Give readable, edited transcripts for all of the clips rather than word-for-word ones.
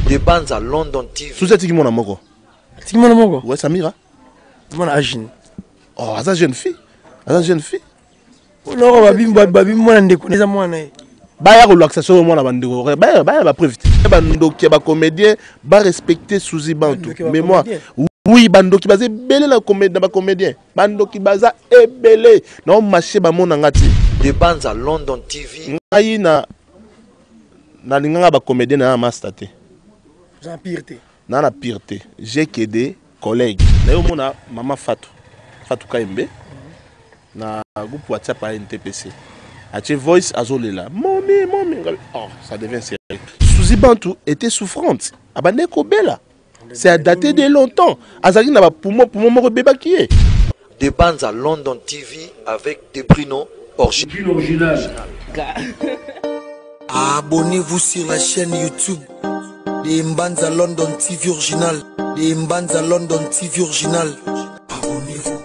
Des bandes à London TV. Sous-titre qui mon amour. Qui mon amour? Ouais, Samira. Mon agine. Oh, à sa jeune fille. À sa jeune fille. Non, babi moi ndeko neza mwana. Ba ya relaxation moi na bandeko. Ba profiter. Bando qui ba comédien, ba respecter Suzy Bantu. Mais moi oui, bando qui basé belé la comédie ba comédien. Bando qui baza ebelé. Non marché ba mon ngati. Des bandes à London TV. Ngai na linganga ba comédien na mastaté. J'ai pireté. Na la pireté. J'ai que des collègues. Na yo mona mama Fatou. Fatou Kaimbe. Na groupe WhatsApp à NTPC. A voice azolela. Mommy. Oh, ça devient sérieux. Suzy Bantu était souffrante. Abaneko bela. C'est à dater de longtemps. Azali na ba poumon moko beba qui est. Des bandes à London TV avec des Bruno original. Abonnez-vous sur la chaîne YouTube des Mbanza London TV original. Des Mbanza London TV original. Abonnez-vous.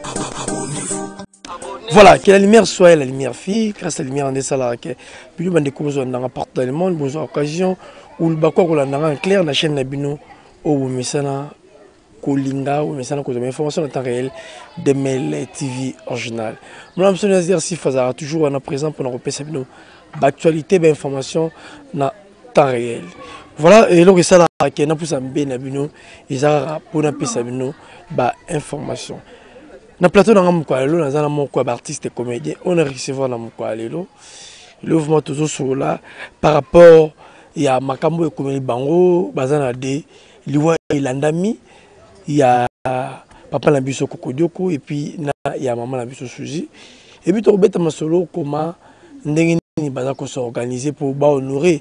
Voilà, que la lumière soit la lumière fille, grâce à la lumière en desala, que puis nous découvrir dans partout dans le monde, bonjour occasion où le bako qu'on a en clair la chaîne Nabino au Messana Kolinga ou Messana ko de information en temps réel de Mail TV original. Moi je me dire si Fazara toujours en présent pour nous repérer Sabino d'actualité d'information en temps réel. Voilà et donc ça là qui n'a plus en bien Nabino ils a pour nous Sabino ba information. Na plateau dans mon quoi là dans mon quoi artiste et comédien on a recevoir dans mon quoi là le mouvement toujours sur là par rapport il y a makambo et comédie bango bazana de liwa ilandami il y a papa la biso kokodioko et puis il y a maman la biso Suzy et puis to beta masolo comment ndenge ni baza ko s'organiser pour ba honorer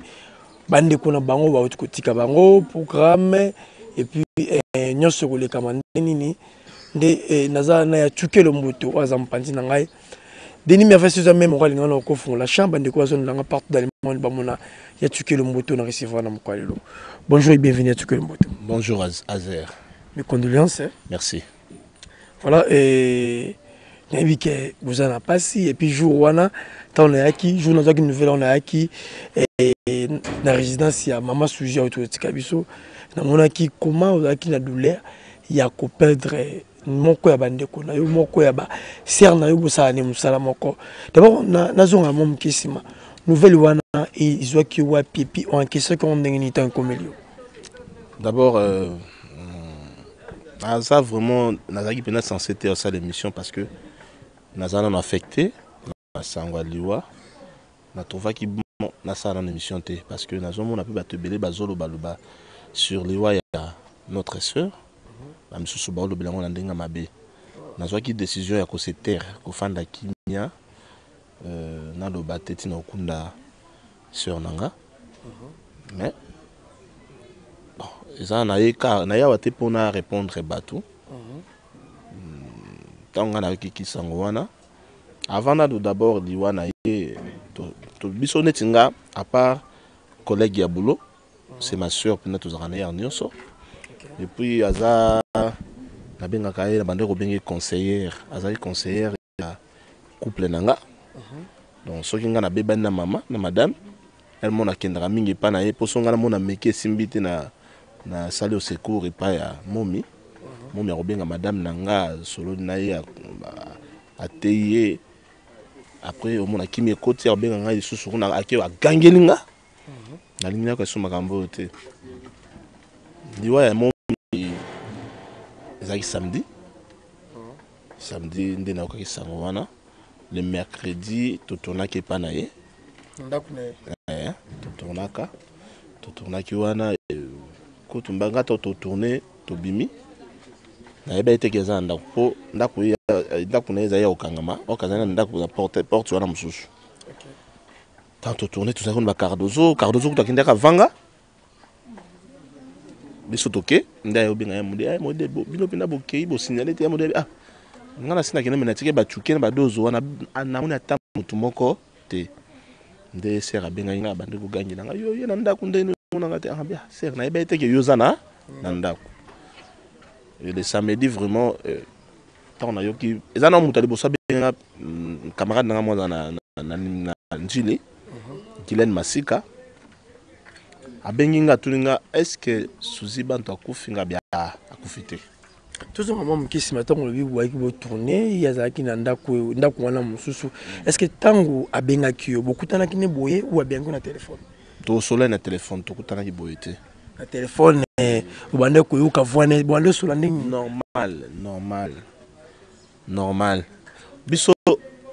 bande ko na bango ba kotika bango programme et puis nyonso ko le kamande nini de nazana ya tuke le moto azampanti na ngai deni mi fait ça même ngala ngana ko fond la chambre de quoi zone nga partout dans le monde bamona ya tuke le moto na recevoir na mkwalelo. Bonjour et bienvenue à tuke le moto. Bonjour Azer. Mes condoléances. Merci. Voilà et nabi que vous en a passé et puis jour wana tant on est acquis jour dans une nouvelle on est acquis et na résidence ya maman Suzy autour de Tikabiso na mona qui comment on a qui la douleur il y a ko perdre moko ya bandeko na yo moko ya ba ser na yo bosala ni musala moko d'abord na zonga mom kisima nouvelle wana ils ont qui wa pipi en question qu'on ndengini tan komelio. D'abord ça vraiment nazaki pena censé être ça l'émission parce que nazana on affecté na sangwa liwa na trouva ki bon na ça dans l'émission té parce que nazomo na pe ba tebele bazolo baluba sur liwa ya notre sœur la misusu ba lobelango na ndenga mabe nazwaki décision ya ko se taire ko fanda kimia na lo bateti na okunda sœur nanga mais bon ça na yeka na yawa te pona répondre batou tanga na kiki sango wana avant na d'abord liwana ye to biso netinga à part collègue ya boulot c'est ma sœur pena to zakana ya nyonso. Et puis aza na benga kaye na bande ko bengi conseillère azali conseillère ya couple nanga donc soki nga na beba na mama na madame elle mona kendra mingi pa na ye poso nga na mona meke simbite na salle au secours et pas ya momi momi ko benga madame nanga solo na ye ateye après au mona kimi ekoti ya benga nga lisusu na akeo agangelinga na linga ko suma kambo te diwa ya samedi nde na okaki sango wana le mercredi totonaki epa na ye totonaki wana kotumbanga totourne tobimi nayeba ete eza ndako mpo ndako na ye ezali ya kokangama okazali na ndako na porte wana mosusu tant totourne tozali kona bacardozo kutakendaka vanga biso toke nda yo benga ya mode bino pena bokei bo signaler te ya mode ngana sina kene mena tike ba chuke na ba dozo wana na mona ta mutu moko te nde sera benga nga bande ko gangi nga yo na ndako ndeno mona ngate bia ser na ebe te ke yo zana na ndako et le samedi vraiment tant na yo ki ezana mutu ali bosa benga camarade nga mo na njili Kylian Masika abenginga tuninga est-ce que Suzy Bantu akufinga bia akufite tout ce moment qui se matin on le voit qui va tourner il y a ça qui n'anda wana mususu est-ce que tango abenga kio beaucoup tana qui ne boye ou abenga na téléphone to sola na téléphone to kutana ki boye te na téléphone bande ko yuka voine bande sola ndingi normal biso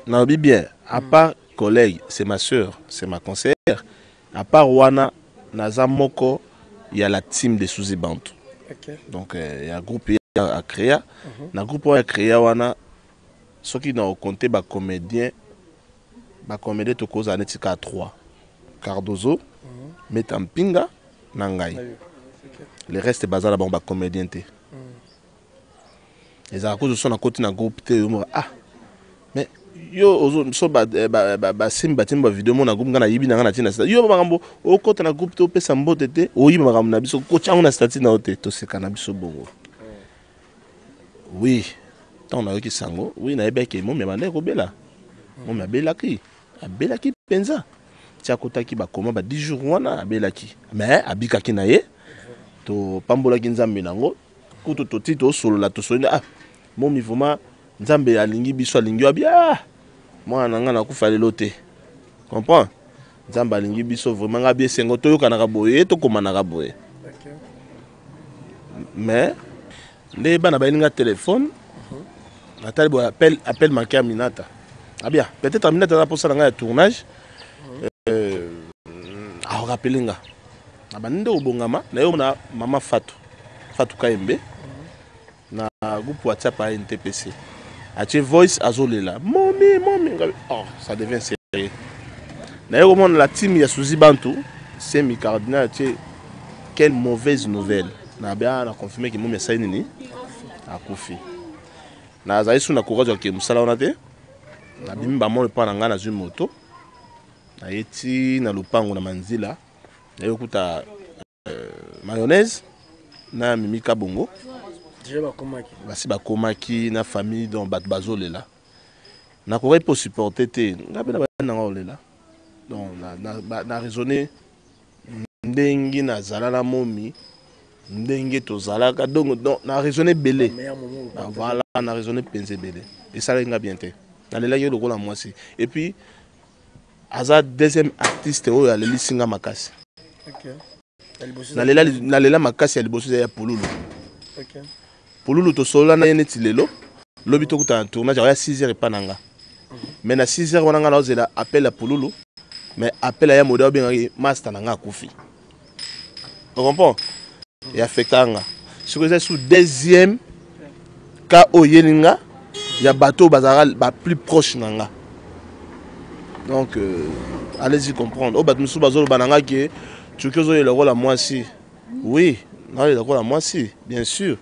na bien à part collègue c'est ma sœur c'est ma conseillère à part wana naza moko il y a la team de Suzy Bantu. Okay. Donc il y a un groupe à créer. Dans le groupe à créer wana ceux qui n'ont compté ba comédien to cause anetika 3 Cardozo Metampinga Nangai. Le reste bazala ba comédien té. Les accords sont à côté d'un groupe té mais yo so ba simba timba video mo na groupe ngana yibi na tina yo ba ngambo o kota na groupe to pesa mbote te o yiba makambo na biso ko changu na statut na ote to seka na biso bongo oui tant na yoki sango oui na yeba ke mo me bande ko bela mo me belaki abelaki penza tia kotaki ba koma ba 10 jours wana abelaki mais abikaki na ye to pambola ki nzambe nango kuto to tito solo la to solo mo mi vuma nzambe alingi biso alingi abia mwana nga na kufa lelo te comprends nzambe alingi biso vraiment nga bien sengo to yoka na kaboye to koma na kaboye mais les bana balinga téléphone natali bo appel manqué à Minata bien peut-être Minata na pour ça nga tournage rappelinga abande obongama na yo na mama Fatou Kaembe na groupe WhatsApp à NTPC. A voice azolela. Mommy. Oh, ça devient sérieux. D'ailleurs, la team ya Suzy Bantu, c'est mi cardinal. Quelle mauvaise nouvelle. Na bien confirmé que mommy saini a Kofi. Na zaisu na courage ke musala onate. Na bimba mo le pa na na moto. Na yeti na lupango na manzila. Na yokuta mayonnaise na mimika bongo. Basi bakomaki na famille dans bazolela na ko pas supporter te ngabe na bana ngolela donc na raisonner ndengi na zala na momi ndengi to zala ka donc na raisonner belé voilà na raisonner penser belé et ça nga bien te na lela yo lokola mwasi et puis aza deuxième artiste oyo aleli singa makasi OK na lela makasi ya liboso ya Pululu OK Pululu to sola na yeneti lelo lobi to kuta tournage ya 6h pa nanga mais na 6h wana nga na ozela appel à Pululu mais appel ya modèle bien master nanga akufi tu comprends et affectanga sur que c'est sous deuxième cas oyelinga ya bateau bazara ba plus proche nanga donc allez-y comprendre o bat musu bazolo bananga ki tu que zo le rôle à moi si oui non le rôle à moi si bien sûr.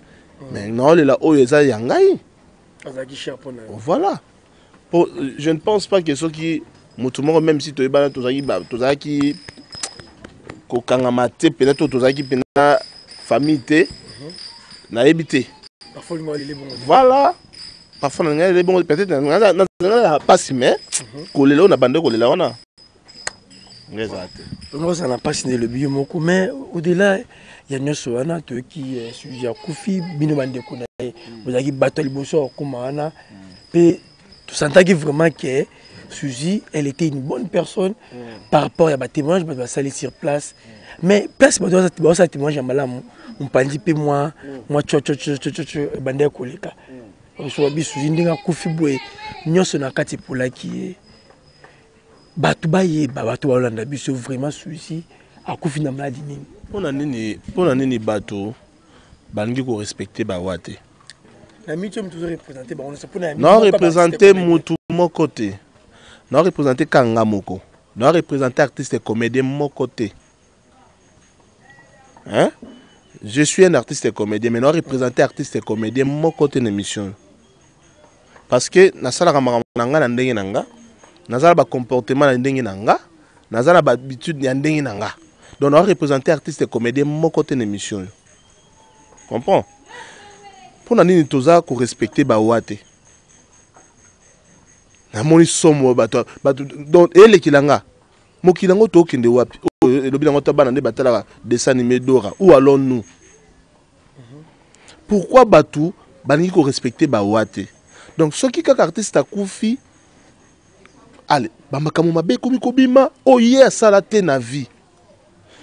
Mais non, là où ils ont yangai. Voilà. Je ne pense pas que ceux qui, même si tu es balade, tu as qui, kokangamaté, peut-être tu as qui pena famille té, na habité. Parfois les bons. Voilà. Parfois les bons, peut-être n'a pas si mais, qu'on là on a bandé qu'on là on a. Moi ça n'a pas signé le bio moko mais au-delà il y a une soana qui sujet Kofi bino bande ko na vous avez battu le bosso comme ana et tu sentais que vraiment que Suzy elle était une bonne personne par rapport à témoignage bah ça aller sur place mais place bah ça témoignage malamu on pandi pe moi cho bande ko leka so bi Suzy ndinga Kofi boye nyoso na kati pola qui batu baye batu balanda biso vraiment Suzy akufi na maladi nini pona nini bato balingi ko respecter ba wate na micho mtu représenter ba on se pona non représenter mutu moko te non représenter kanga moko non représenter artiste et comédien moko te hein je suis un artiste et comédien mais non représenter artiste et comédien moko te na émission parce que na sala ka makambo nanga na ndenge nanga nazala ba comportement na ndenge nanga nazala ba habitude ya ndenge nanga donc on représenter artiste et comédien mon côté de l'émission comprends pour nani toza ko respecter ba wate na moni somo bato donc ele kilanga mokili yango tokende wapi elobi nango tabana nde batalaka dessin animé Dora. Où allons-nous? Pourquoi batu balingi ko respecter bawate? Donc soki kaka artiste akufi allez bamakambo mabe komi kobima oye asala te na vie.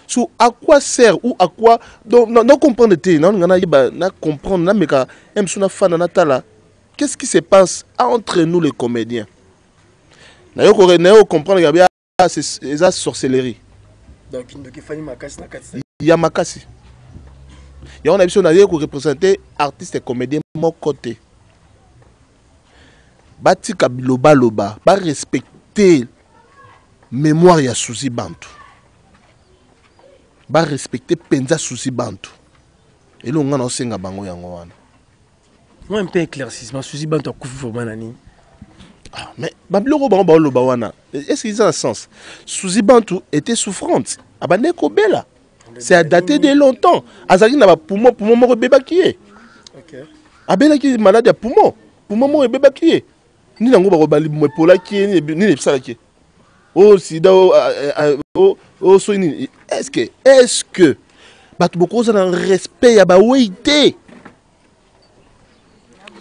So à quoi sert ou à quoi donc non comprendre te non na comprendre na meka emsuna fana natala. Qu'est-ce qui se passe entre nous les comédiens? Na yo comprendre que c'est la sorcellerie. Donc il faut makasi na kati. Il y a makasi. Il y a une option d'ailleurs pour représenter artistes et comédiens mon côté. Batika biloba loba, ba respecter mémoire ya Suzy Bantu. Ba respecter penza Suzy Bantu. Et là on a osenga bango yango wana. Moi un peu éclaircissement Suzy Bantu akufi vraiment nani. Ah, mais babiloko bango ba loba wana. Est-ce qu'il a un sens? Suzy Bantu était souffrante. Abane ko bela. C'est à dater de longtemps. Azaki na ba poumon moko beba kié. OK. Abela ki malade ya poumon moko beba kié. Ni nango ba ko bali mopola kié ni ne psala kié. Oh sida oh so ni est-ce que batu boko za respect ya ba weité.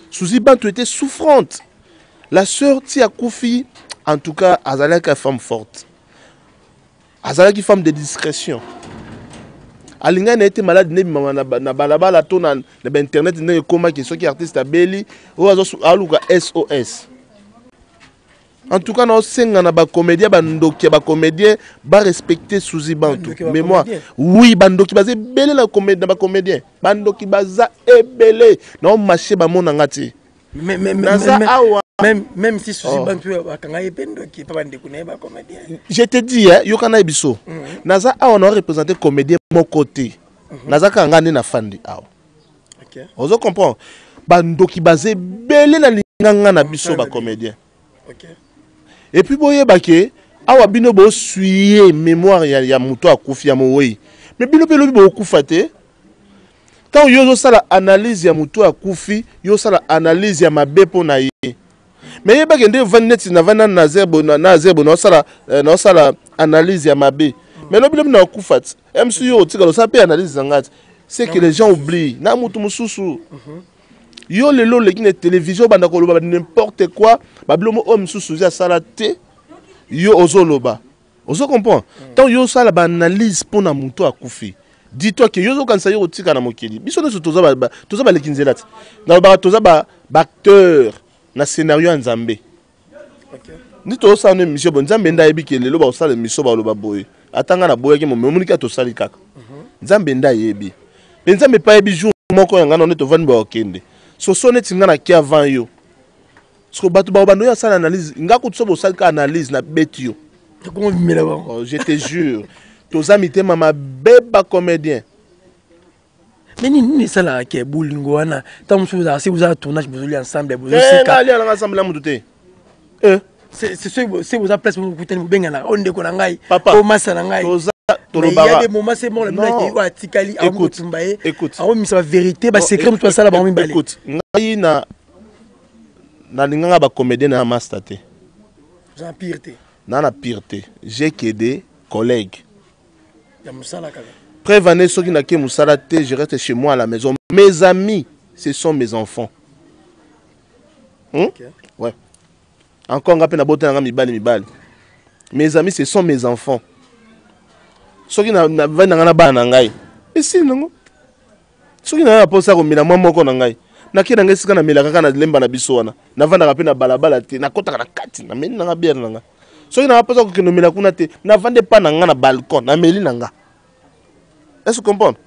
Suzy Bantu était souffrante. La sœur Tia Koufi, en tout cas, Azalaki est femme forte. Azalaki femme de discrétion. Alinga n'a été malade na balabala to na internet na koma ki soki artiste abeli o azo aluka SOS. En tout cas, nous sommes ba comédien bandoki ba comédien ba respecter Suzy Bantu. Mémoire. Oui, bandoki baze belé la comédien ba comédien. Bandoki baza ebelé. Na marché ba mona ngati. Même si Suzy Bantu akanga ependoki pa bandeko na ba comédien. Je te dis yokana ebiso. Naza a on a représenté comédien mon côté. Naza kanga na fandi awo. OK. Ozo comprendre. Bandoki baze belé na linganga na biso ba comédien. OK. Et puis boye bake awa bino bo suyer mémoire ya muto akufi ya moyi. Mais bino pe lobi bo kufa te. Tant yo sala analyse ya muto akufi, yo sala analyse ya mabe po na ye. Mais ye bakende vanet na vana na zebo na sala analyse ya mabe. Mais lobi na kufa te. MC yo tika lo sa pe analyse ngati. C'est que les gens oublient. Na mutu mususu. Yo lelo le kine télévision banda ko loba n'importe quoi bablomo homme sous ya salate yo ozoloba ozo comprend tant yo sala ba analyse pona muto akufi dis-toi que yo zo kansa yo tika na mokili biso ne toza ba lekinzela ti na ba toza ba acteur na scénario ya Nzambe. OK ni to sa ne mission bon Nzambe nda yebi ke lelo ba osala mission ba loba boye atanga na boye ke mo monika to sali kaka Nzambe nda yebi mais Nzambe pa yebi jour moko yanga no to vani ba okende. So sonne tingana ki avant yo. Parce que batu ba bando ya sala analyse, nga ko tso bo sala ka analyse na beti yo. Comment vimela ba? Oh, je te jure. Tos amis te mama beba comédien. Mais ni sala ke bulingo wana. Tant vous avez tournage vous allez ensemble vous c'est ka. Allez ensemble la mututé. C'est vous a place vous kutani benga na onde ko na ngai. O masa na ngai. Mais il y a des moments, c'est bon, le mec qui va tikali, écoute, mais c'est la vérité, bah secret, tout ça là, bah on écoute, ngai na linga ba comédien na mastate. J'ai pire-té. Na pire-té. J'ai que des collègues. Ya musala kaka. Prévenez ceux qui n'a que musala té, je reste chez moi à la maison. Mes amis, ce sont mes enfants. OK. Ouais. Encore ngape na bote na mibali. Mes amis, ce sont mes enfants. Soki na vana na bana ngai esi nango soki na posa ko mina moko na ngai na kina ngai sika na mela kaka na lemba na biso wana na vanda ka pe na balabala te na kota na kati na meli na bière na nga soki na posa ko kino mela kuna te na vande pa na nga na balcon na meli na nga. Est-ce que comprendre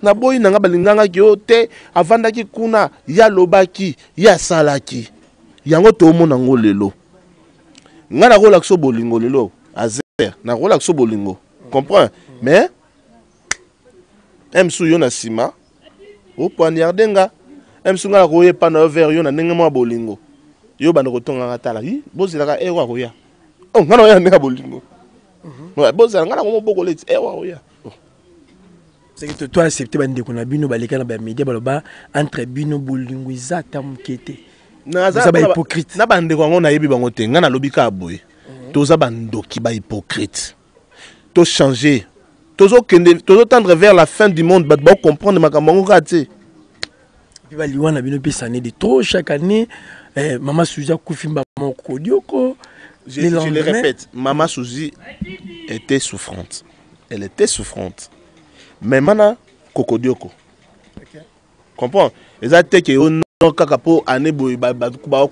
na boyi na nga balinganga ki o te avanda ki kuna ya lobaki ya salaki yango to mona ngo lelo nga na rola kso bolingo lelo azer na rola kso bolingo. Comprends? Mais M sou yo na sima o poignarder nga M sou nga roye pa na over yo na ndenge mwa bolingo yo bana ko tonga ngatala hi bozela ka ewa roya oh nga na ya ndenge bolingo ouais bozela nga na ko boko leti ewa roya. C'est que toi accepter bande ko na bino baleka na ba media baloba entre bino bolingo izata mukete na za ba hypocrite na bande ko ngo na yebi bango te nga na lobika aboye toza bandoki ba hypocrite. tout changer. Tout tendre vers la fin du monde, bah comprendre ma camarade raté. Puis bah liwana bino pe sané de trop chaque année. Maman Suzy a koufimba mon kodioko. Je le répète, Maman Suzy était souffrante. Elle était souffrante. Mais maintenant, Kokodioko. Comprends? Les attaques qui ont kakapo ane boy ba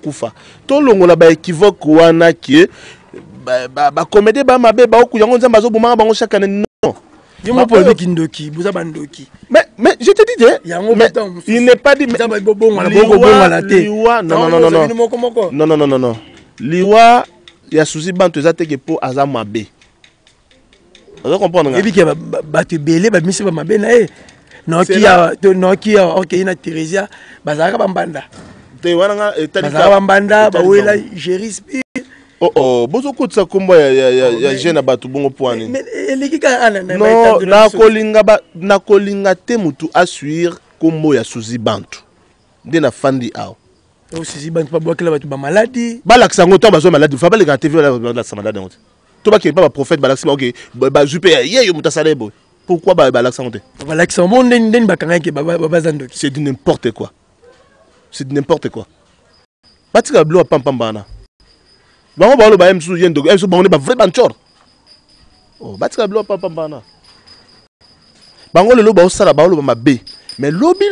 kufa. Tout le monde a équivoque wana qui ba comédie ba mabe ba ku yango nzamba zo boma bango chaque année non. Je me pose kindoki, buza bandoki. Mais je te dis il n'est pas dit mais non. Liwa ya Suzy Bantu za teke po azama be. Vous comprenez? Et puis que ba te belé ba misi ba mabe na e. Non qui a OK ina Teresia bazaka bambanda. Te wana etali bazaka bambanda ba wela Jérispi. Oh bozo kutsa kombo ya jeune batu bongo poani. Mais elikika ana na non na kolinga te mutu assuire kombo ya Suzy Bantu. Nde na fandi aw. Oh Suzy Bantu pa bwakela batu ba maladie. Ba laksa ngoto bazo maladie, fa ba le TV la sa malade ngoto. To ba ke pas prophète ba laksa OK ba jupe ye yo mutasale boy. Pourquoi ba laksa ngoto? Ba laksa mo nden bakanga ke ba bazandoki. C'est du n'importe quoi. C'est du n'importe quoi. Batika blo pampambana. Bango ba lo ba msu yendo, msu bango ba vrai banchor. Oh, batika blo pampambana. Bango le lo ba osala ba lo ba mabe. Mais lobby,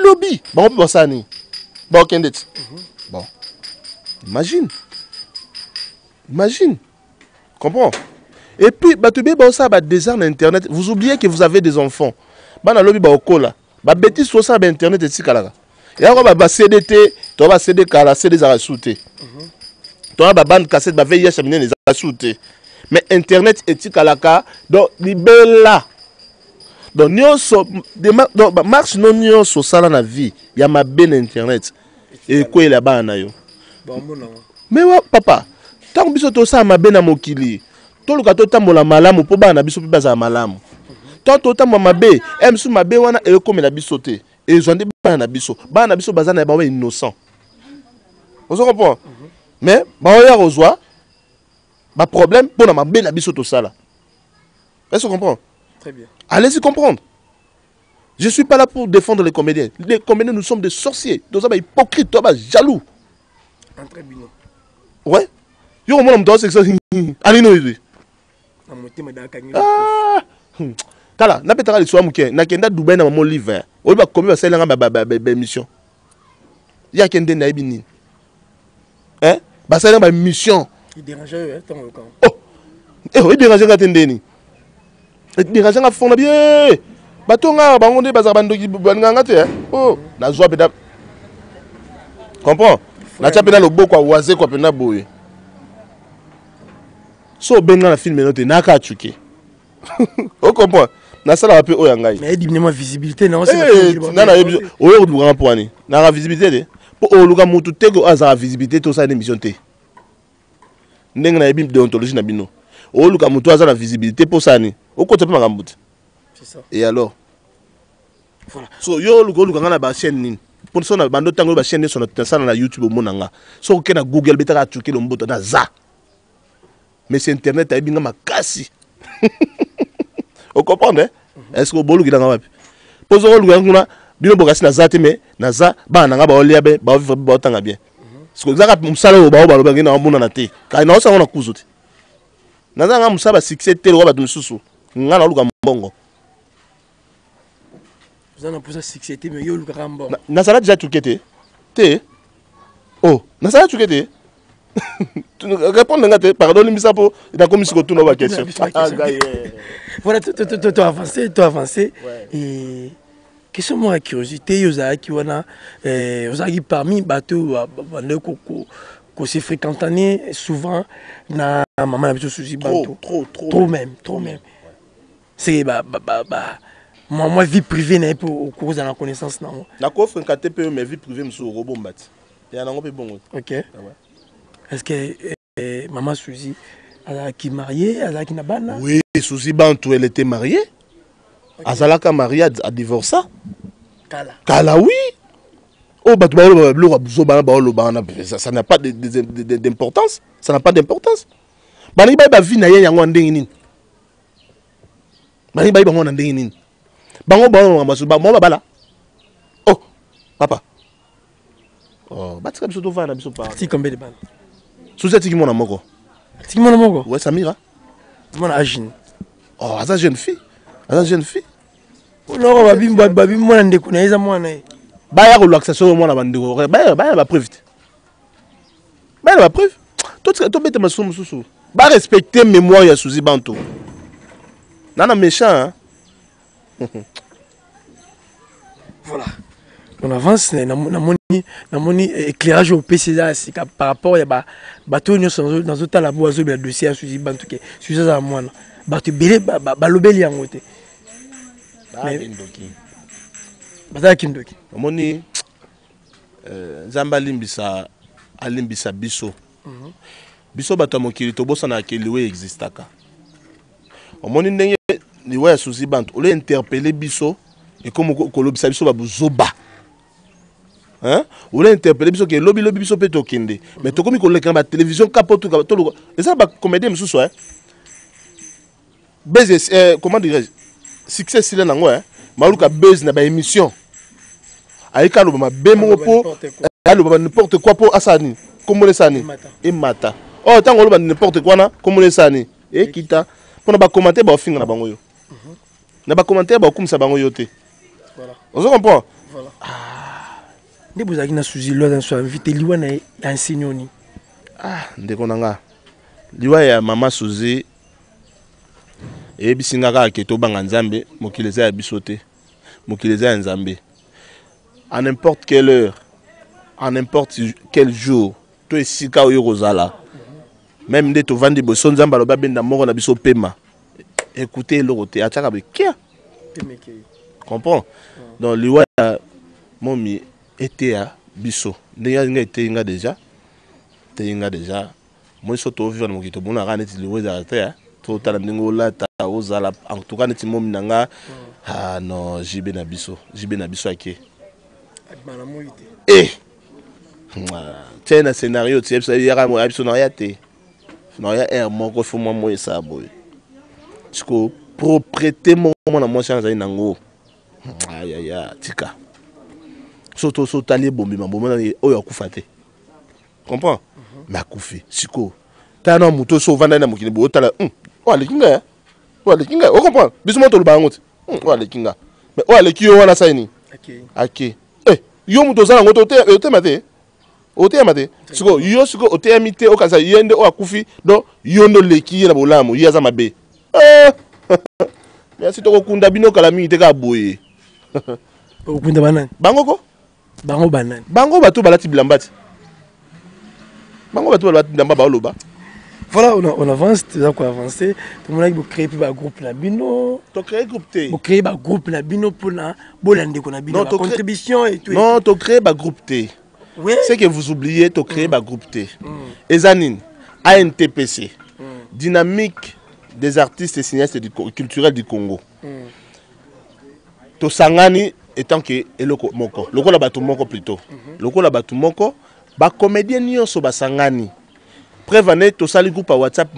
bango pe basani. Ba okendet. Bon. Imagine. Comprends? Et puis ba tebe ba osala ba désert na internet, vous oubliez que vous avez des enfants. Bana lobby ba okola. Ba bêtise so ça ba internet et tikalaka. Ya ko ba CDT, to ba CD kala, CD za souté. Toi, la bande cassette, la veille, les a sauté. Mais Internet est kalaka, donc libella. Donc, marche non nyo so sala na vie. Il y a ma belle Internet. Et quoi il là-bas na yo. Mais ouais, papa, tant biso to sa ma bena mokili. To luka to tambola malamu po ba na biso pe baza malamu. Tant to tambo mabe, emsu mabe wana e comme la biso te. Et zonde ba na biso baza na ba innocent. Vous comprenez? Mais, bah, reçoit ma problème pour ma belle abisso tout ça là. Est-ce que vous comprenez? Très bien. Allez-y comprendre. Je ne suis pas là pour défendre les comédiens. Les comédiens, nous sommes des sorciers. Nous sommes hypocrites, toi, jaloux. Très bien. Ouais. Yo, moi, je me dis que allez, nous. Ah. Kala, na petara li soa muke, na kenda Dubai na mon livre. O ba komi ba sela nga mission. Ya kende na ibini. Hein? Bah ça c'est une mission. Il dérangeait ton camp. Oh, il dérangeait quand t'endeni. Il dérangeait quand fond bien. Bah tonga bangonde bazar bandoki banganga te. Oh, na joie peda. Comprends? Na tia peda lo boko waze ko pena boye. So benga na film note na ka chuke. Oh comprends? Na sala pe o yangai. Mais il dit moi visibilité non c'est na o grand poani. Na la visibilité de. Pour oluka mutu teko aza visibilité to ça une émission té ndenge na bim déontologie na bino oluka mutu aza la visibilité pour ça ni okota pe makambuti c'est ça et alors voilà so yo oluka ngana ba chaîne nini pour ça na bando tango ba chaîne sur notre ça na YouTube monanga so ke na Google betaka tuki lo mboto na za mais c'est internet a binga makasi on comprend hein est-ce que bolu kidanga wapi pozo oluka nguna bino bokasi na zate mais na za ba na nga ba olia be ba vivre ba tanga bien parce que zaka musala o ba ba ngina mona na te ka na osa ngona kuzuti na za nga musaba succès te lo ba tumisusu nga na luka mbongo vous en pour succès mais yo luka rambo na sala déjà tukete te oh na sala tukete répondre nga te pardon limisa po na komisi ko tuna ba question voilà tu avancer et question moi curiosité yozaki wana yozaki parmi bateau bande ko se fréquenter souvent na maman na Suzy Bantu trop même c'est moi vie privée n'est pas au cours de la connaissance non na ko fréquenter peu mais vie privée monsieur robombat ya nango pe bon OK est-ce que maman Suzy qui mariée qui na bana oui Suzy Bantu elle était mariée. Azalaka mariée à divorcé. Kala oui. Oh bah ça n'a pas d'importance. Ça n'a pas d'importance. Bani ba vie na yango ndenge nini. Bani bayi bango na ndenge nini. Bango bango ngamasu ba mo babala. Oh, papa. Oh, batika biso to vana biso pa. Ti combien de balles? Souza tiki mona moko. Tiki mona moko? Ouais, Samira. Mona agine. Oh, asa jeune fille. Asa jeune fille. Non, babi mona ndeko na eza mwana e. Baya relaxation mona bandeko. Baya ba preuve. Baya ba preuve. To bete masumu susu. Ba respecter mémoire ya Suzy Bantu. Nana méchant hein. Voilà. On avance, na moni éclairage au PCA par rapport à bateau dans un la bois le dossier à Suzy Bantu que Suzy za mwana. Bateau belé balobeli yango te. Bazala kindoki. Moni Nzamba limbisa alimbisa biso. Biso bato mokili to bosa na keliwe existaka. Omoni ndenge liwa ya Suzy Bantu ole interpeller biso et comme kolobisa biso babuzoba. Hein? Ole interpeller biso ke lobby biso pe tokende. Mais to komi koleka ba télévision kapoto to eza ba comédien mususu hein. Buzz comment dirais-je? Succès sile nango hein. Maluka buzz na ba émission. Aika lo ba bemo po alo n'importe quoi po asani. Comme sani et mata. Oh tant lo ba n'importe quoi na comme sani et kita pour ba commenter ba finga na bango yo. Na ba commenter ba kumisa bango yo te. Voilà. On se comprend? Voilà. Ne bozaki na Suzy lo dans so invité liwa na enseignoni. Ah ndeko nanga. Liwa ya mama Suzy et bisinga ka ke to banga Nzambe mokileza ya bisote. Mokileza ya Nzambe. À n'importe quelle heure, à n'importe quel jour, to esika oyo kozala. Même nde to vandi boso Nzamba lo ba benda moko na biso pema. Écoutez l'autre à tchaka be kia. Comprends? Donc liwa momi était à biso. Ndenge était nga déjà. Tenga déjà. Moi surtout vivre mon kito bona kana ti liwa za te to tala ndingo la ta ozala en tout cas neti momi nanga. Ah non, jibe na biso ake. Eh. Tiens un scénario tu sais yara mo biso na yate. Non ya air moko fo mo esa boy. Siko propriété mon na mo chanza nango. Aïe aïe aïe tika. Soto tali bombi mambo na oyo akufate. Comprends? Mais akufi. Siko. Ta na muto so vanda na mukini bo tala. Wa lekinga. Wa lekinga. O comprends? Biso mo to lubango. Wa lekinga. Mais wa lekio wana saini. OK. Eh, yo muto zala ngoto te mate. Ote mate. Siko yo siko ote amite o kaza yende o akufi do yondo leki na bolamu yaza mabe. Merci to kunda bino kala mingi te ka boye. Okunda banani? Bango ko? Bango banani? Bango bato balati bilambati. Bango bato balati bilamba ba loba. Voilà, on avance, tu as quoi avancer. Tout le monde a créé un groupe Nabino. Tu as créé un groupe T. Tu as créé un groupe Nabino pour la contribution et tout. Non, tu as créé un groupe T. Oui. C'est que vous oubliez, tu as créé un groupe T. Ezanine, ANTPC, Dynamique des artistes et cinéastes culturels du Congo. To sangani étant que eloko moko. Loko la batu moko plutôt. Loko la batu moko, ba comédien nyonso ba sangani. Prévenez to sali groupe à WhatsApp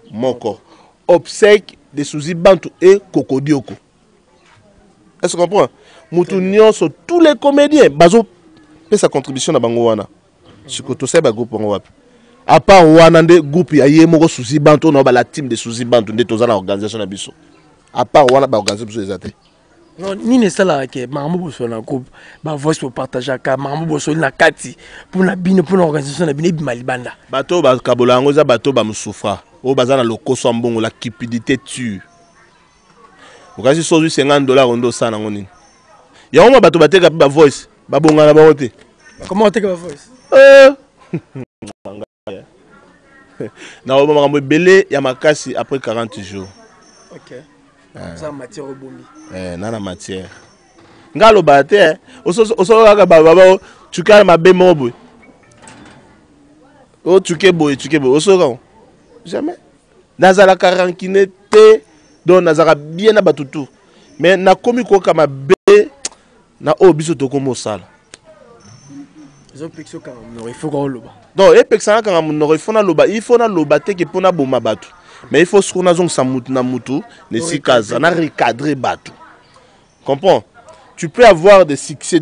moko. Obsèque de Suzy Bantu et Kokodioko. Est-ce que vous comprenez? Mutu nyonso tous les comédiens bazo fait sa contribution à bango wana. Siko to sai ba groupe ngo wapi. À part wana nde groupe ya yemoko Suzy Bantu na ba la team de Suzy Bantu nde to za na organisation na biso. À part wana ba organisation biso ezate. Non, ni ne sala ke maman boso na groupe ba voice pour partager ka maman boso na kati pour la bine pour l'organisation na bine malibanda. Bato ba kabola ngo za bato ba musufra. O bazana lokoso mbongo la cupidité tue. Okazi sozu $50 ondo sana ngoni. Ya oma bato bateka ba voice ba bonga na baote. Comment on take ba voice? Na o makambo belé ya makasi après 40 jours. OK. Ça matière au bombi. Nana matière. Ngalo bate oso ka baba tu ka ma be mobo. O tu ke boy oso ka. Jamais. Nazala karankine te donc nazara bien na batutu. Mais na komi ko ka ma be na obiso to komo sala. Ils ont pixo quand il faut qu'on loba. Donc e pexana quand il faut na loba te ke pona boma batu. mais il faut ce qu'on a zong samutu na mutu ne sikaza na recadrer batu. Comprends? Tu peux avoir du succès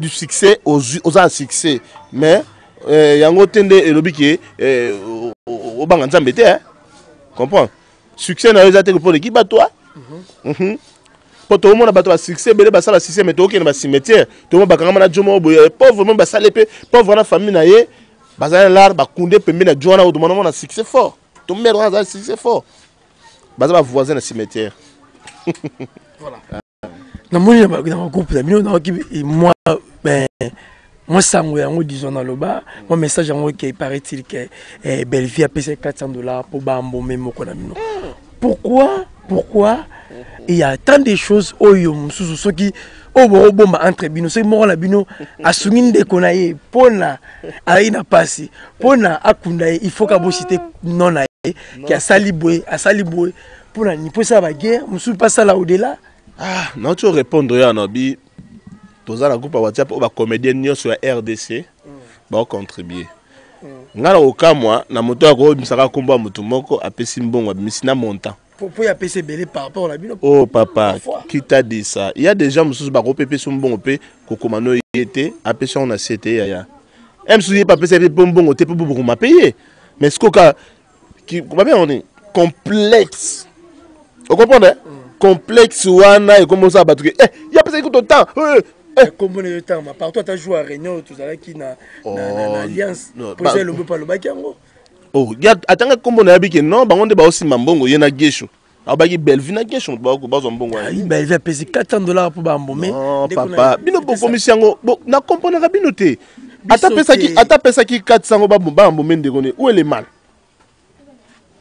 aux succès, mais yango tende elobi ki au banganza mbete hein. Comprends? Succès na ezate pour l'équipe à toi. Pour tout le monde a battu succès, belé basa la succès mais to ke na cimetière, tout le monde bakanga na jomo boye pauvre même basa lepe, pauvre na famille na ye, basa lar ba kunde pembe na joana ou demande na succès fort. Tout le monde a succès fort. Basa ba voisin na cimetière. Voilà. Dans mon groupe d'amis, moi, moi, ça me disons dans le bas, mon message qui paraît-il que Belleville a payé $400 pour bambommer mon conamino. Pourquoi il y a tant de choses où il y a ceux qui au bomba entre bino, c'est moi la bino à soumin de konaye, pona aina passi, pona akundaye, il faut qu'à citer non aye, qui a saliboué, pour la ni pour ça va guerre, on ne pas ça là au-delà. Ah, non, tu répondre à Nobi. Tous les groupes WhatsApp ou les comédiens sur la RDC vont contribuer. Ngala oka moi na moto ya ko misaka komba mutu moko apesi mbongo misina montant. Pour y appeler belé par rapport à la bino. Oh papa, qui t'a dit ça? Il y a des gens qui ba repépé son mbongo pe kokomano yete apesi on a CT ya. Même si pas pesi mbongo te pour beaucoup m'a payé. Mais ce que qui comment bien on est complexe. Vous comprenez? Complexe wana et comment ça battre il y a pas tout le temps comment le temps partout tu as joué à Réunion tout ça qui na alliance pour ça le pas le bakango oh regarde attends comment on a dit que non ba on ba aussi mambongo yena gesho abaki Belleville na gesho ba ko zo mbongo ah Belleville a payé $400 pour bambomé non papa bino ko komisyango na comprendre bino te ata pesa ki 400 ba bambomé ndekone où est le mal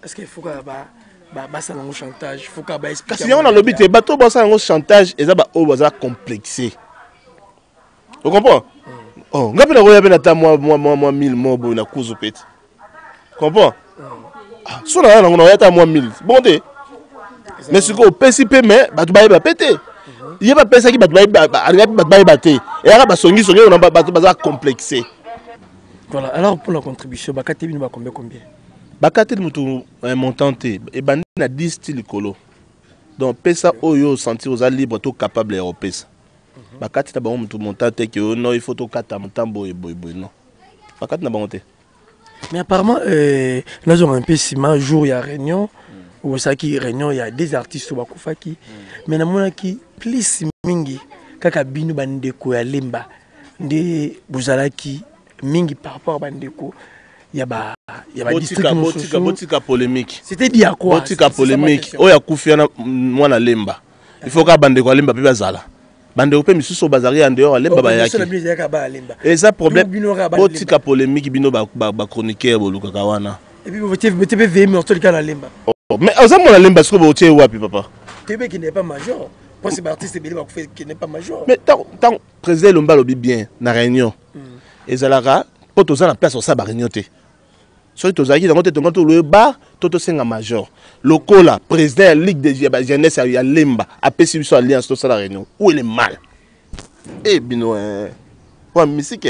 est-ce qu'il faut basa nango chantage faut ka ba expliquer kasi on a lobby te bato basa nango chantage eza ba o baza complexé. Tu comprends? Oh ngapi na roya bena ta moi 1000 mobo na kuzo pete. Comprends? Ah so na nango na ta moi 1000 bon te mais ce ko PCP mais bato ba pété il y a pas pesa ki bato ba baté et ara ba songi on a bato baza complexé. Voilà, alors pour la contribution bakate bino ba combien bakate mutu montant te e bandi na 10 style colo donc pesa oyo sentir aux libre tout capable de pesa bakate ta ba mutu montant te que non il faut to kata mutambo et boy non bakate na bangote mais apparemment là on un peu ciment jour il y a réunion ou ça qui réunion il y a des artistes ba kufaki mais na mona ki plus mingi kaka bino bandeko ya lemba ndi buzalaki mingi par rapport à bandeko. Il y a botika polémique. C'était dit à quoi? Botika polémique. Oya kufiana mwana lemba. Il faut ka bande ko lemba pe bazala. Bande ko pe misuso bazari en dehors lemba ba yaki. Et ça problème botika polémique bino ba chroniqueur boluka kawana. Et puis vous TV VM en tout cas la lemba. Mais ozam mona lemba ce que vous tiez wapi papa? TV qui n'est pas major. Pour ces artistes qui n'est pas major. Mais tant président Lomba lobi bien na réunion. Et Zalara pour tous la place au sa réunion te. Soit tous qui dans tout le bar toto senga major. Lokola président ligue de jeunesse ya Lemba a pesi sur alliance tout ça la réunion. Où il est mal. Eh bino pour musique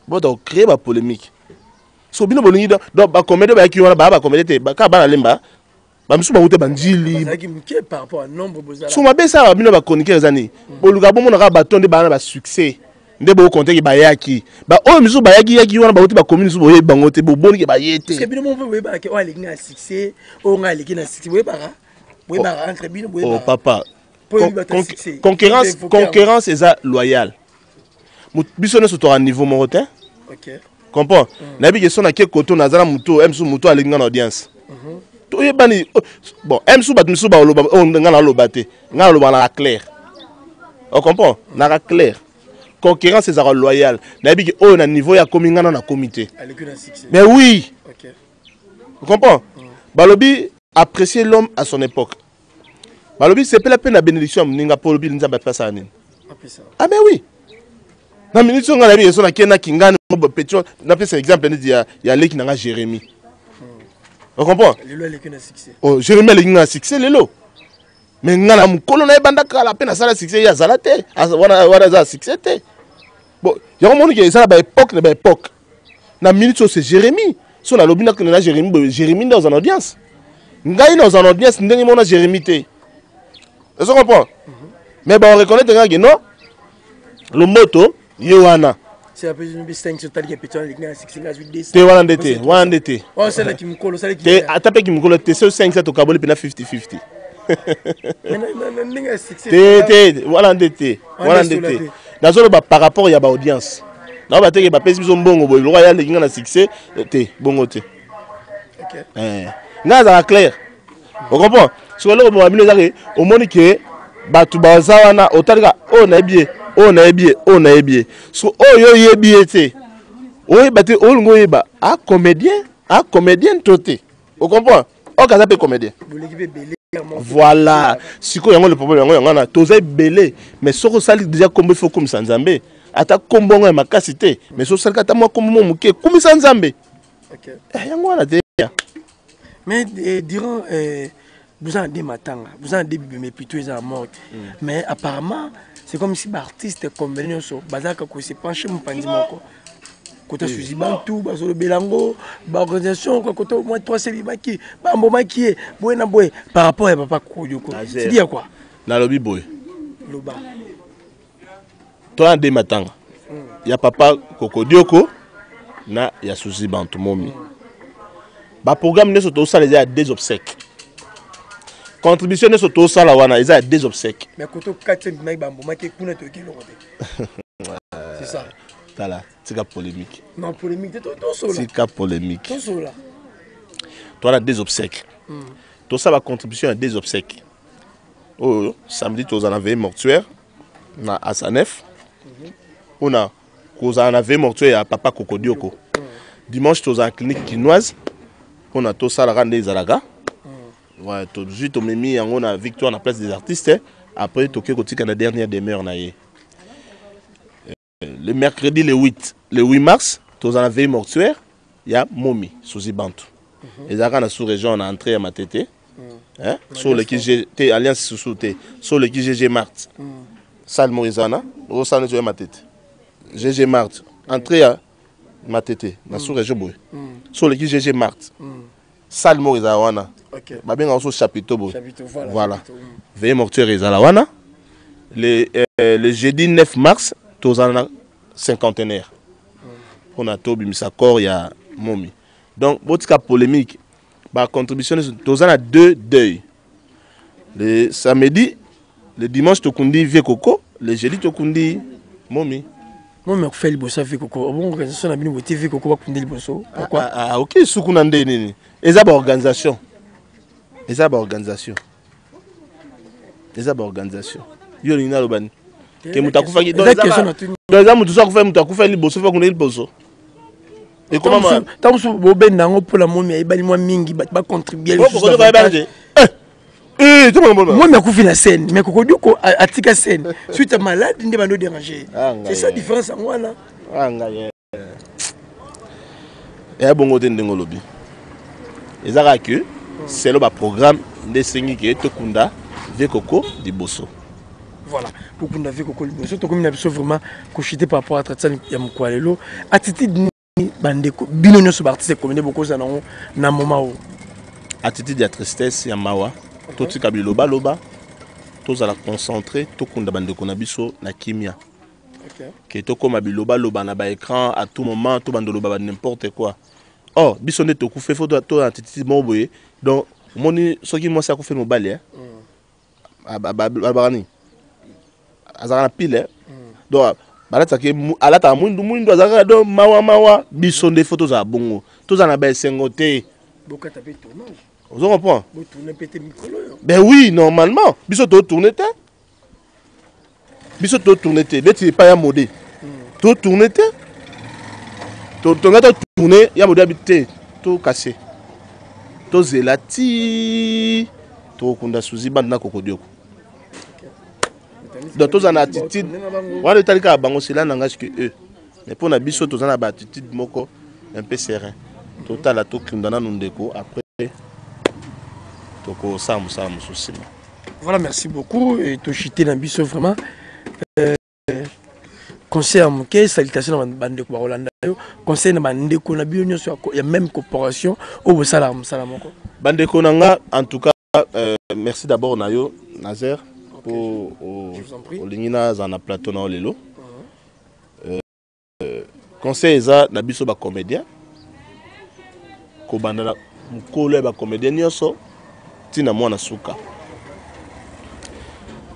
bon donc créer ba polémique. So bino bolingi donc ba comédie ba ki wana ba comédie te ba ka ba na Lemba. Ba musu ba ute banjili. Ça qui me par rapport à nombre bozala. So ma be ça bino ba chroniqueur zani. Boluka bomo na ba tonde ba na ba succès. Ndebo konte ki bayaki ba o misu bayaki yaki wana ba uti ba commune su boye bangote bo boni ki bayete parce que bino mo boye ba ke o ali na succès o nga ali na succès boye ba entre bino boye ba oh papa concurrence est loyale biso ne soto à niveau morotin OK comprends na bi question na ke koto na zala muto emsu muto ali nga na audience to yebani bon emsu bat misu ba loba o nga na loba te nga loba na clair on comprend na clair concurrence est loyale. Nabi on a niveau ya komingana na comité. Mais oui. OK. Vous comprenez? Balobi apprécier l'homme à son époque. Balobi c'est pas la peine la bénédiction ninga polobi nzamba pesa nini. Ah mais oui. Na minute on a la so na kena kingana mo pétrole. Na pesa exemple ni ya leki na Jérémy. Vous comprenez? Lelo leki na succès. Oh Jérémy leki na succès lelo. Mais ngana mukolo na ebanda kala peine ça la succès ya zalate. Wana za succès te. Bon, il y a un monde qui est à l'époque. Na minute c'est Jérémy. Sur la lobby na Jérémy dans une audience. ngai dans une audience ndenge mona Jérémy te est-ce qu'on comprend mais on reconnaît que non le moto yewana c'est après une bisteng sur tali capitaine les gars 6 te wana ndete wana ndete oh c'est là qui me colle c'est là qui te atape qui me colle te so 5 to kaboli pena 50-50 te wana ndete nazolo ba par rapport ya ba audience na ba teke ba pesi biso mbongo boy loya ndeki na succès te bongo te nga za clair on comprend sur le moment amino zake au moni que batu baza wana otalika o na bien so oyo yebi te oyo bate olungo yeba a comédien toté on comprend o kaza pe comédien voilà siko yango le problème yango na toza belé mais soko sali déjà kombo faut comme sanzambe ata kombongo ya makasi te mais so sali kata mo kombo muke comme sanzambe yango na te mais durant vous en des matanga vous en des mais plutôt ils en mort mais apparemment c'est comme si l'artiste convenu so bazaka ko se pencher mon pandi moko côté suzi bantu bazolo belango ba organisation quoi côté au moins 3 séries maki ba mboma qui est boy na boy par rapport à papa Kodjoko c'est dire quoi na lobby boy loba toi des matanga ya papa Kodjoko na ya suzi bantu momi ba programme ne so to ça les a des obsèques contribution ne surtout ça là wana ils a des obsèques mais quand on 4 mec ba mboma qui kuna to ki lo c'est ça tala c'est cas polémique non polémique tout ça là c'est cas polémique tout ça là toi là des obsèques tout ça va contribution à des obsèques oh samedi tu en avais mortuaire na Asanef on a cause en avait mortuaire à papa Kodjoko dimanche tu en clinique chinoise on a tout ça la rendre des alaga. Ouais, tout de suite, on a mis en victoire à la place des artistes. Après, tu as la dernière demeure. Le mercredi, le 8 mars, tu as la veille mortuaire, il y a Momi, Souzi Bantu. Et dans la sous-région, on a entré à Matete. Sur le qui GT, Alliance sous-souté, sur le qui GG Mart. Salle Morizana, au San de Matete. GG Mart, entré à Matete, dans la sous-région. Sur le qui GG Mart. Salle Morizana. Bah bien aussi chapiteau voilà veille mortuaire ezalawana le jeudi 9 mars tozana cinquantenaire on a tobi misakor ya momi donc botika polémique ba contribution tozana 2 deuil le samedi le dimanche tokundi vie coco le jeudi tokundi momi moi mais fait le bossa vie coco bon organisation na bino boté vie coco ba kundi le bosso pourquoi ah OK sukuna nde nini eza ba organisation eza ba organisation yo lina lobani ke mutakufa ki donc eza mutu so kufa mutakufa liboso fa kuna liboso et comment tant so boben nango pour la momi ayibali moi mingi ba contribuer moi mais kufi na scène mais Kodjoko atika scène suite à malade ndi bando déranger c'est ça différence en wana nga ya bongo te ndengo lobi ezaka que c'est le programme de Sengi qui est Tokunda Vekoko Diboso. Voilà, Tokunda Vekoko Diboso, to comme na biso vraiment cochité par rapport à Tratsan ya Mkwalelo, attitude ni bandeko binono so artiste communé beaucoup za na moment où attitude de tristesse ya mawa, to tika biloba loba, to za la concentrer Tokunda bandeko na biso na kimia. OK. Que to comme biloba loba na ba écran à tout moment, to bando loba n'importe quoi. Oh, biso ne to kufe faut to attitude mo boye. Donc moni soki moi ça ko fait mobile barani azara pile donc balata ke alata mundu azara do mawa biso de photos za bongo toza na ba sengote bokata pe tournage vous comprenez bo tourner pété micro ben oui normalement biso to tourner te beti pas ya modé to tourner te to ngata tourner ya modé habité to cassé to zelati to kunda suzi banda Kodjoko donc tous en attitude wala talika bango cela n'engage que eux mais pour na biso tous en attitude moko un peu serein total à tout kindana ndeko après toko samu souci. Voilà, merci beaucoup et to chité na biso vraiment conseil à mon salutation à bande de Rolanda conseil na bande ko na bio sur il y a même corporation au salam salamoko bande ko nanga en tout cas merci d'abord Nayo Nazer pour au lingina za plateau na lelo conseil za na biso ba comédien ko banda mukolo ba comédien nyoso tina mwana suka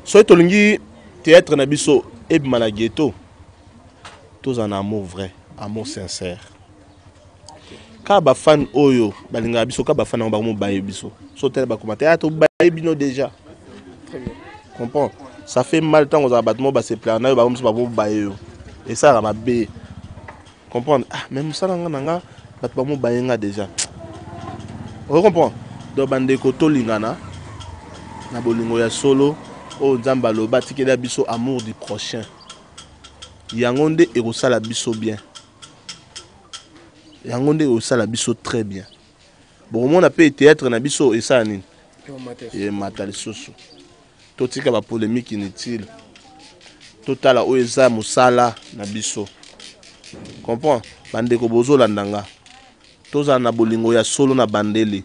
so tolingi théâtre na biso ebima na ghetto tous en amour vrai amour sincère ka ba fan oyo balinga biso ka ba fan ba mo baye biso so tel ba commentaire to baye bino déjà très bien comprends ça fait mal tant aux abattements ba se plaindre na ba mo baye et ça ra mabe comprendre ah même ça nga bat ba mo baye nga déjà on comprend do bande ko to lingana na bolingo ya solo o nzamba lo batikela biso amour du prochain yangonde et osala biso bien yangonde osala biso très bien bon on a payé théâtre na biso et ça nini et matali soso totika ba polémique inutile totala o eza musala na biso comprends bande ko bozola ndanga toza na bolingo ya solo na bandele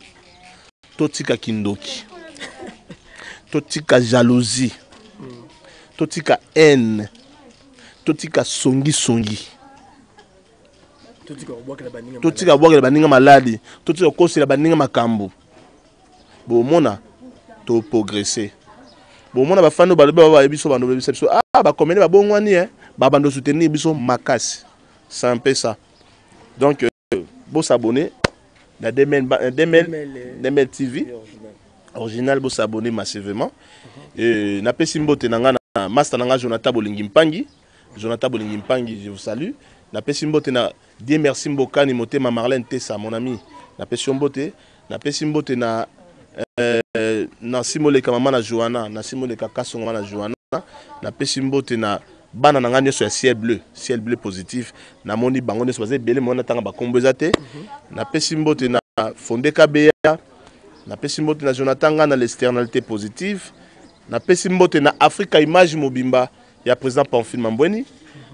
totika kindoki totika jalousie totika haine totika songi totika bwaka la baninga maladi totika kosi la baninga makambo bo mona to progresser bo mona ba fando ba biso bando biso ah ba comédie ba bongwani ba bando soutenir biso makasi c'est un peu ça donc bo s'abonner la Demel TV original bo s'abonner massivement et na pesi mbote nanga na master nanga Jonathan Bolingi Mpangi je vous salue na pesi mbote na Dieu merci mbokani motema Marlène Tessa mon ami na pesi mbote na na simoleka mama na Joanna na simoleka kasonga na Joanna na pesi mbote na bana nanga nyoso ya ciel bleu positif na moni bango nyoso bazé belé mona tanga ba kombeza te na pesi mbote na Fondeka Beya na pesi mbote na Jonathan nga na l'externalité positive na pesi mbote na Africa Image Mobimba ya président Pamphile Mambweni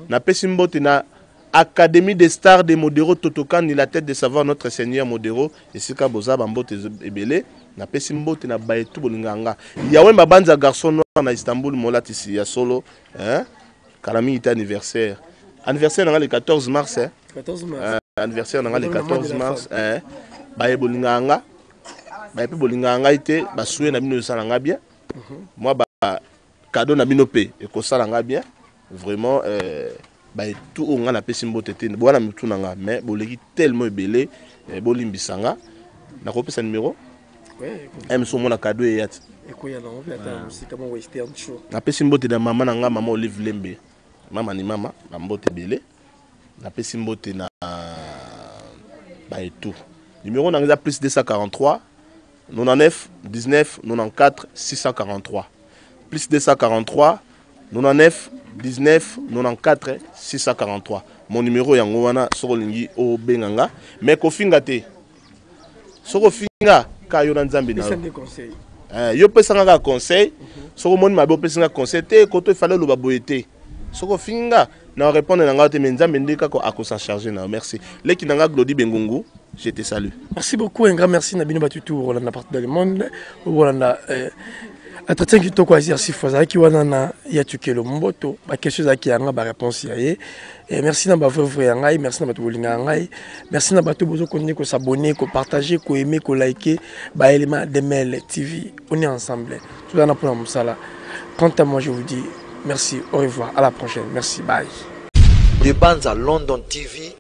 na pesi mbote na Académie des stars de Modero Totokan ni la tête de savoir notre Seigneur Modero et sika boza bambote ebele na pesi mbote na baetu bolinganga yawe babanza garçon noir na Istanbul molatisi ya solo hein Kalami est anniversaire nanga le 14 mars hein 14 mars anniversaire nanga le 14 mars hein bae bolinganga bae pe bolinganga ite basuye na bino salanga bien moi ba cadeau na bino pe e ko salanga bien vraiment bae tout on na pesi mbote te bona mutu nanga mais boleki tellement ebele bolimbisanga na ko pesa numéro ouais so mona cadeau e yat e ko ya na on plata musika mo western show na pesi mbote na mama nanga mama Olive Lembe mama ni mama na mbote belé na pesi mbote na ba et tout numéro nanga plus 243 99 19 94 643 plus 243 99 19 94 643 mon numéro yango wana soko lingi o benganga mais ko finga te soko finga ka yo na nzambe na yo pesanga ka conseil soko moni mabe pesanga conseil te ko to fallait lo baboyete soko finga na répondre nanga te nzambe ndika ko akosa charger na merci leki nanga Glody Bengungu je te salue merci beaucoup un grand merci na bino batutu Rolanda partout dans le monde Rolanda entretien qui to ko exercice foza ki wana na ya tukelo mboto ba question za ki yanga ba réponse ya ye et merci na ba frère ya ngai merci na batu bolinga ngai merci na batu bozo continuer ko s'abonner ko partager ko aimer ko liker ba élément Demel TV on est ensemble tout dans pour musala quant à moi je vous dis merci au revoir à la prochaine merci bye de Banza London TV